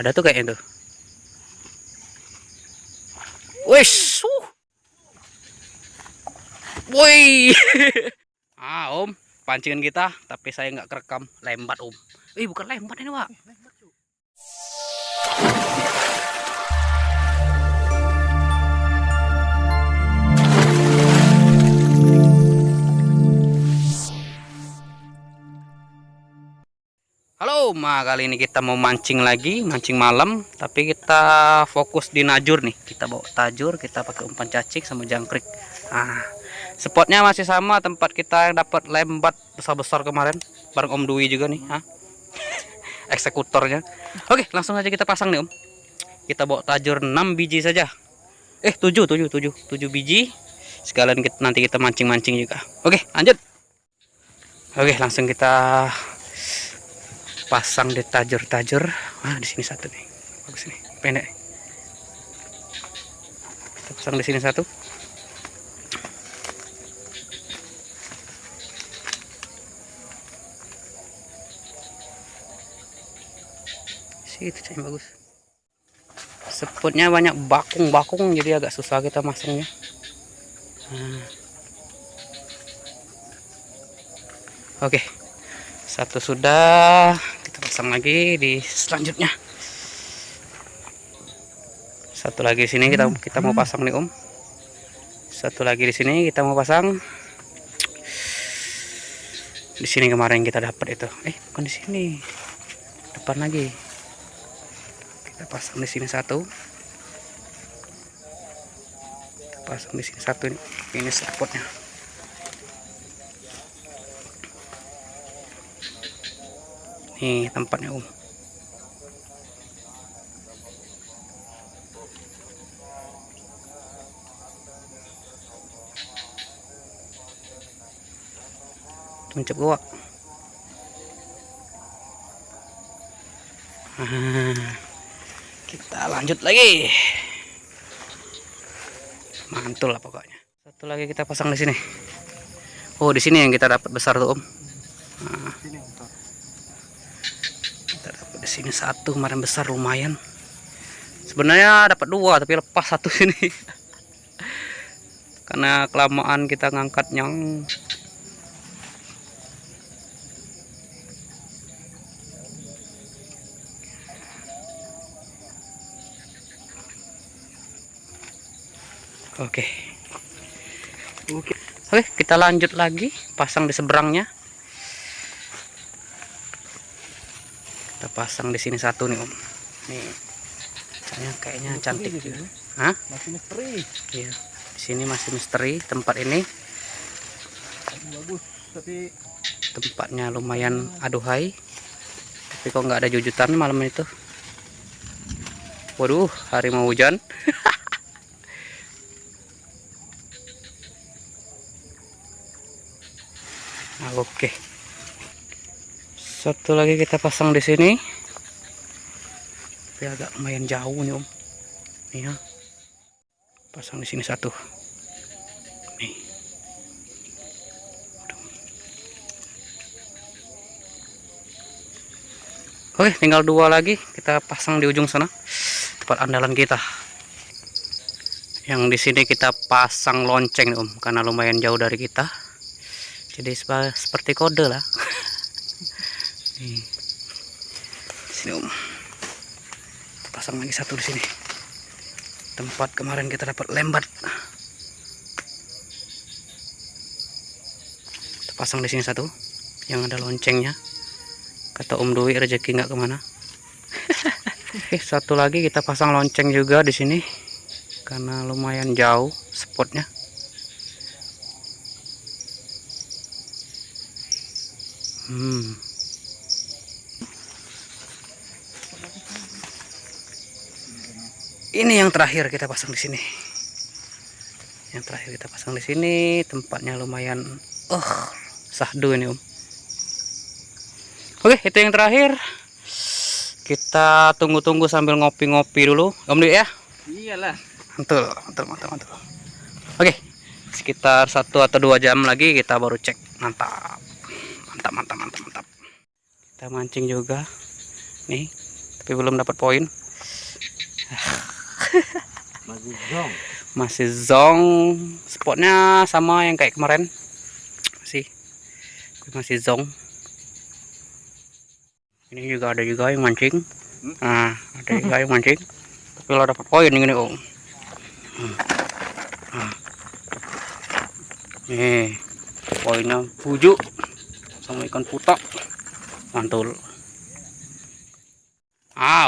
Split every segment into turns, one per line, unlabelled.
Ada tuh kayaknya tuh. Wes. Woi. Om, pancingan kita, tapi saya nggak kerekam. Lembat, Om. Bukan lembat ini, Pak. Halo, kali ini kita mau mancing lagi, mancing malam, tapi kita fokus di najur nih. Kita bawa tajur, kita pakai umpan cacing sama jangkrik. Spotnya masih sama tempat kita yang dapat lembat besar-besar kemarin, bareng Om Dwi juga nih, eksekutornya. Oke, langsung aja kita pasang nih, Om. Kita bawa tajur 6 biji saja. 7 biji. Sekalian nanti kita mancing-mancing juga. Oke, lanjut. Oke, langsung kita pasang di tajur-tajur. Di sini satu nih, bagus nih, pendek. Kita pasang di sini satu. Itu yang bagus. Spotnya banyak bakung-bakung, jadi agak susah kita masangnya. Oke, satu sudah. Pasang lagi di selanjutnya. Satu lagi di sini kita mau pasang nih, Om. Satu lagi di sini kita mau pasang. Di sini kemarin kita dapat itu. Bukan di sini. Depan lagi. Kita pasang di sini satu. Kita pasang di sini satu. Ini spotnya. Nih tempatnya, Om. Tuncap gua. Kita lanjut lagi. Mantul lah pokoknya. Satu lagi kita pasang di sini. Di sini yang kita dapat besar tuh, Om. Di sini satu kemarin besar, lumayan. Sebenarnya dapat dua tapi lepas satu sini. Karena kelamaan kita ngangkatnya. Oke, kita lanjut lagi pasang di seberangnya. Kita pasang di sini satu nih, Om. Nih, kayaknya cantik juga.
Masih misteri.
Iya, di sini masih misteri tempat ini.
Bagus, tapi
tempatnya lumayan aduhai. Tapi kok nggak ada jujutan malam itu. Waduh, hari mau hujan. Oke. Satu lagi kita pasang di sini. Tapi agak lumayan jauh nih, Om. Nih ya. Pasang di sini satu. Nih. Oke, tinggal dua lagi. Kita pasang di ujung sana. Tempat andalan kita. Yang di sini kita pasang lonceng nih, Om, karena lumayan jauh dari kita. Jadi seperti kode lah. Nih. Sini, Om. Pasang lagi satu di sini. Tempat kemarin kita dapat lembat. Kita pasang di sini satu, yang ada loncengnya. Kata Om Dwi, rezeki nggak kemana. Satu lagi kita pasang lonceng juga di sini, karena lumayan jauh spotnya. Ini yang terakhir kita pasang di sini. Yang terakhir kita pasang di sini, tempatnya lumayan sahdu ini, Om. Oke, itu yang terakhir. Kita tunggu-tunggu sambil ngopi-ngopi dulu, Om Dwi ya.
Iyalah.
Mantul. Oke, sekitar 1 atau 2 jam lagi kita baru cek. Mantap. Kita mancing juga nih tapi belum dapat poin.
Masih zong.
Masih zong. Spotnya sama yang kayak kemarin. Masih zong. Ini juga ada juga yang mancing. Nah, ada juga yang mancing. Tapi lo dapat poin ini om. Nih, poinnya bujuk sama ikan putak. Mantul.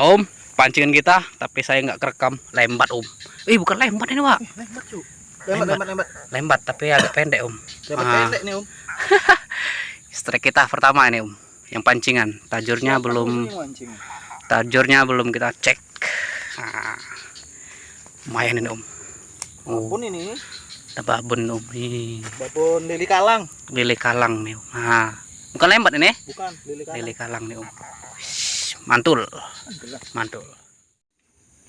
Om, pancingan kita, tapi saya nggak kerekam. Lembat om. Bukan lembat ini pak.
Lembat cu.
Lembat tapi agak pendek om.
Lembat pendek nih om.
Strike kita pertama ini om. Yang pancingan. Tajurnya belum kita cek. Nah, lumayan ini om.
Babon ini.
Ada babon om. Nih.
Babon lili kalang.
Lili kalang nih om. Nah, bukan lembat ini.
Bukan lili kalang.
Lili kalang nih om. Mantul. Mantul.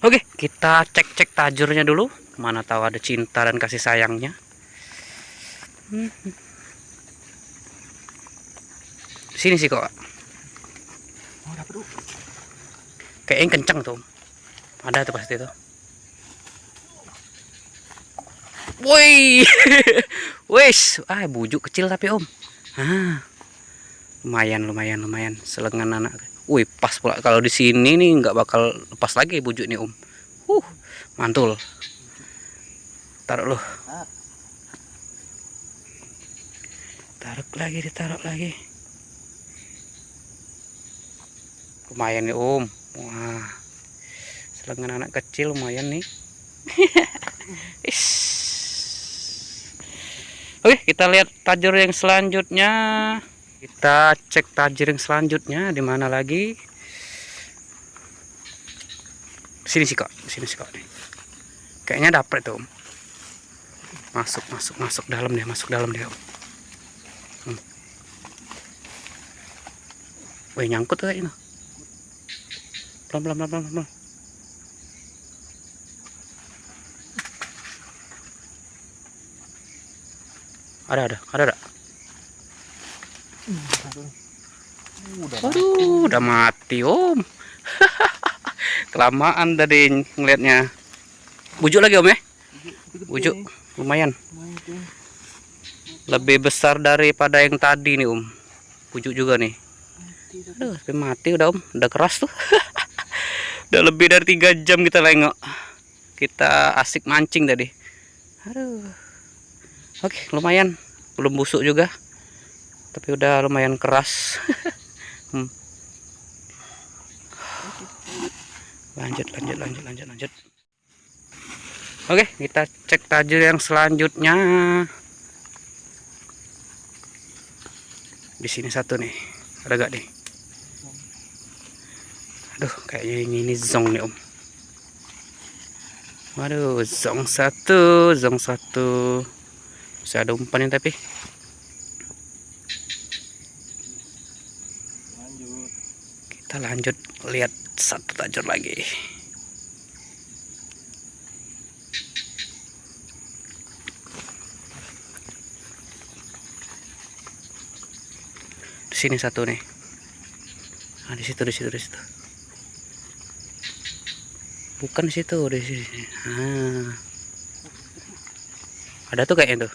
Oke, kita cek tajurnya dulu. Mana tahu ada cinta dan kasih sayangnya. Sini sih kok. Kayaknya kenceng tuh. Ada tuh pasti tuh. Woi. Wes, bujuk kecil tapi om. Lumayan selengan anak. Wih, pas pula kalau di sini nih nggak bakal lepas lagi bujuk nih om. Mantul. Taruh loh. Ditaruh lagi. Lumayan nih om. Wah, selengan anak kecil lumayan nih. Oke, kita lihat tajur yang selanjutnya. Kita cek tajur yang selanjutnya di mana lagi? Sini sih kok nih. Kayaknya dapet tuh om. Masuk dalam deh om. Wih, nyangkut tuh kayaknya. Pelan. Ada. Waduh, udah mati om. Kelamaan tadi ngelihatnya. Bujuk lagi om ya? Bujuk, lumayan. Lebih besar daripada yang tadi nih om. Bujuk juga nih. Aduh, sampai mati udah om. Udah keras tuh. Udah lebih dari 3 jam kita lengok. Kita asik mancing tadi. Aduh. Oke, lumayan. Belum busuk juga. Tapi udah lumayan keras. Lanjut. Oke, kita cek tajur yang selanjutnya. Di sini satu nih. Ada gak nih? Aduh, kayaknya ini zong nih om. Waduh, zong satu. Bisa ada umpannya tapi. Kita lanjut lihat satu tajur lagi. Di sini satu nih. Nah, di situ. Bukan di situ, di sini. Ada tuh kayaknya tuh.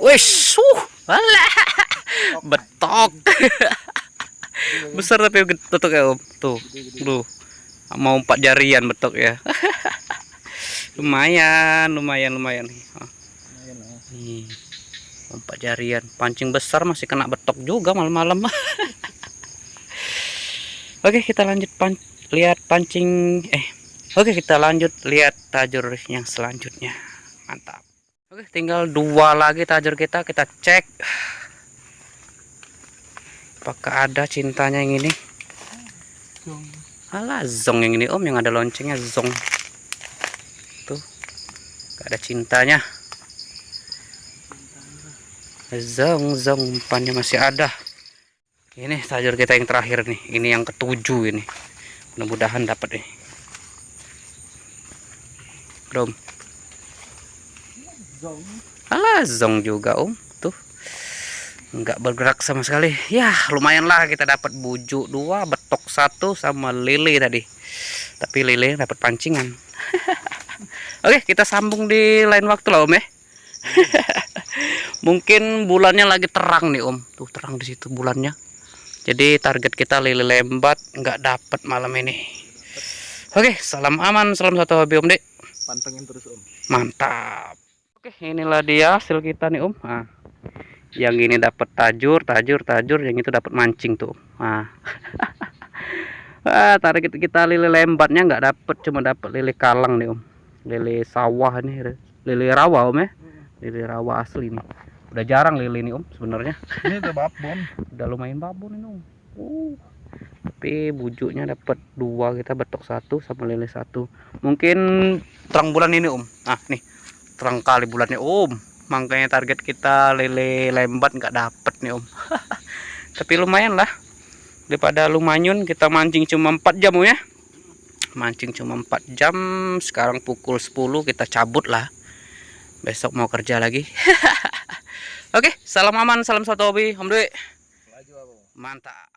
Wes, alah. Betok. Besar tapi betok ya om. Tuh. Mau 4 jarian betok ya. lumayan nih. Nih. 4 jarian. Pancing besar masih kena betok juga malam-malam. Oke, kita lanjut lihat pancing. Oke, kita lanjut lihat tajur yang selanjutnya. Mantap. Oke, tinggal 2 lagi tajur kita cek. Apakah ada cintanya yang ini? Alah, zong yang ini om, yang ada loncengnya zong. Tuh, gak ada cintanya. Zong, umpannya masih ada. Ini tajur kita yang terakhir nih. Ini yang ke-7 ini. Mudah-mudahan dapat nih. Om. Alah, zong juga om. Tuh. nggak bergerak sama sekali. Ya lumayan lah, kita dapat bujuk 2, betok 1 sama lele tadi. Tapi lele dapat pancingan. Oke, kita sambung di lain waktu lah Om ya. Mungkin bulannya lagi terang nih Om. Tuh terang di situ bulannya. Jadi target kita lele lembat nggak dapat malam ini. Oke, salam aman, salam satu hobi Om Dek.
Pantengin terus Om.
Mantap. Oke, inilah dia hasil kita nih Om. Nah, yang ini dapat tajur, yang itu dapat mancing tuh. Nah. Wah, target kita lele lembatnya nggak dapat, cuma dapat lele kalang nih Om. Lele sawah nih, lele rawa Om ya. Lele rawa asli nih. Udah jarang lele ini Om sebenarnya.
Ini udah babon.
Udah lumayan babon ini Om. Tapi bujuknya dapat 2, kita betok 1 sama lele 1. Mungkin terang bulan ini Om. Nah nih terang kali bulannya Om. Makanya target kita lele lembat nggak dapet nih Om. Tapi lumayan lah. Daripada lumanyun kita mancing cuma 4 jam Om ya. Mancing cuma 4 jam. Sekarang pukul 10 kita cabut lah. Besok mau kerja lagi. Oke, salam aman, salam satu hobi Om Dwi. Mantap.